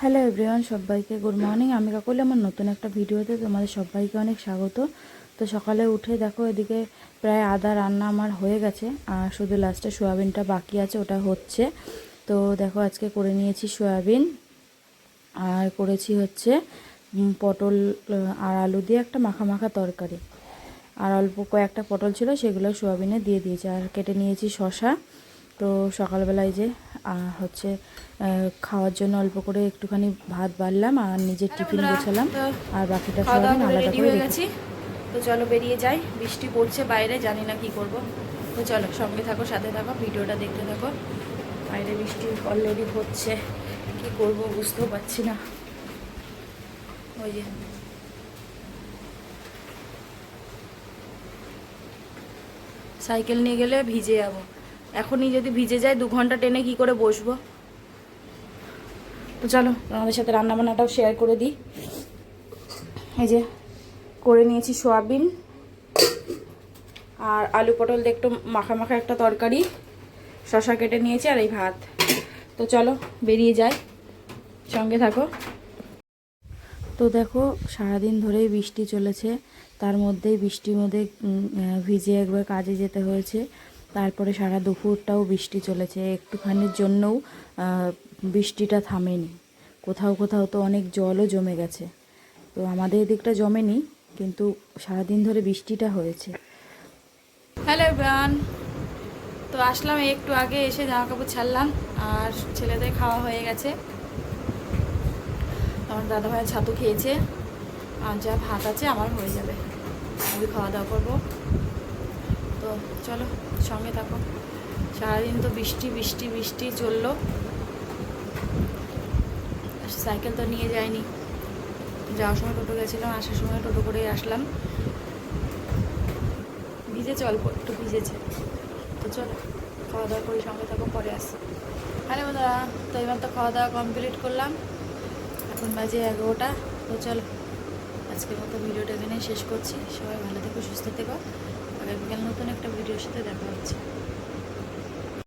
Hello everyone, সবাইকে good morning. আমি কাকলি, আমার নতুন একটা ভিডিওতে তোমাদের সবাইকে অনেক স্বাগত। তো সকালে উঠে দেখো এদিকে প্রায় আধা রান্না আমার হয়ে গেছে, আর শুধু লাস্টে সয়াবিনটা বাকি আছে, ওটা হচ্ছে। তো দেখো আজকে করে নিয়েছি সয়াবিন, আর করেছি হচ্ছে পটল আর আলু দিয়ে একটা মাখা মাখা তরকারি, আর অল্প কয়েকটা পটল ছিল সেগুলো সয়াবিনে দিয়ে দিয়েছি, আর কেটে নিয়েছি শশা। তো সকালবেলায় যে হচ্ছে খাওয়ার জন্য অল্প করে একটুখানি ভাত বাড়লাম, আর নিজের টিফিন গোছালাম, আর বাকিটা সয়াবিন আলাদা করে রেখেছি। তো চলো বেরিয়ে যাই, বৃষ্টি পড়ছে বাইরে, জানি না কি করব। তো চলো সঙ্গে থাকো, সাথে থাকো, ভিডিওটা দেখতে থাকো। বাইরে বৃষ্টি অলরেডি হচ্ছে, কি করব বুঝতেও পারছি না। ওই যে সাইকেল নিয়ে গেলে ভিজে যাবো, এখনই যদি ভিজে যায় 2 ঘন্টা ট্রেনে কি করে বসবো। তো চলো আমাদের সাথে রান্নাবান্নাটাও শেয়ার করে দিই। এই যে করে নিয়েছি সোয়াবিন আর আলু পটল দিয়ে একটু মাখা মাখা একটা তরকারি, শশা কেটে নিয়েছি, আর এই ভাত। তো চলো বেরিয়ে যাই, সঙ্গে থাকো। তো দেখো সারাদিন ধরেই বৃষ্টি চলেছে, তার মধ্যেই বৃষ্টির মধ্যে ভিজে একবার কাজে যেতে হয়েছে। তারপরে সারা দুপুরটাও বৃষ্টি চলেছে, একটুখানির জন্যও বৃষ্টিটা থামেনি। কোথাও কোথাও তো অনেক জলও জমে গেছে। তো আমাদের এদিকটা জমেনি, কিন্তু সারাদিন ধরে বৃষ্টিটা হয়েছে। হ্যালো এভরিওয়ান, তো আসলাম একটু আগে, এসে জামা কাপড় ছাড়লাম, আর ছেলেদের খাওয়া হয়ে গেছে। আমার দাদাভাই ছাতু খেয়েছে, আর যা ভাত আছে আমার হয়ে যাবে, আমি খাওয়া দাওয়া করবো। তো চলো সঙ্গে থাকো। সারাদিন তো বৃষ্টি বৃষ্টি বৃষ্টি চললো, সাইকেল তো নিয়ে যায়নি, যাওয়ার সময় টোটো গেছিলাম, আসার সময় টোটো করে আসলাম। ভিজেছে, অল্প একটু ভিজেছে। তো চলো খাওয়া দাওয়া করি, সঙ্গে থাকো, পরে আসছি। হ্যালো বন্ধুরা, তো এবার তো খাওয়া দাওয়া কমপ্লিট করলাম, এখন বাজে 11টা। তো চলো আজকের মতো ভিডিওটা এখানেই শেষ করছি। সবাই ভালো থেকো, সুস্থ থেকো, আগামীকাল নতুন একটা ভিডিওর সাথে দেখা হচ্ছে।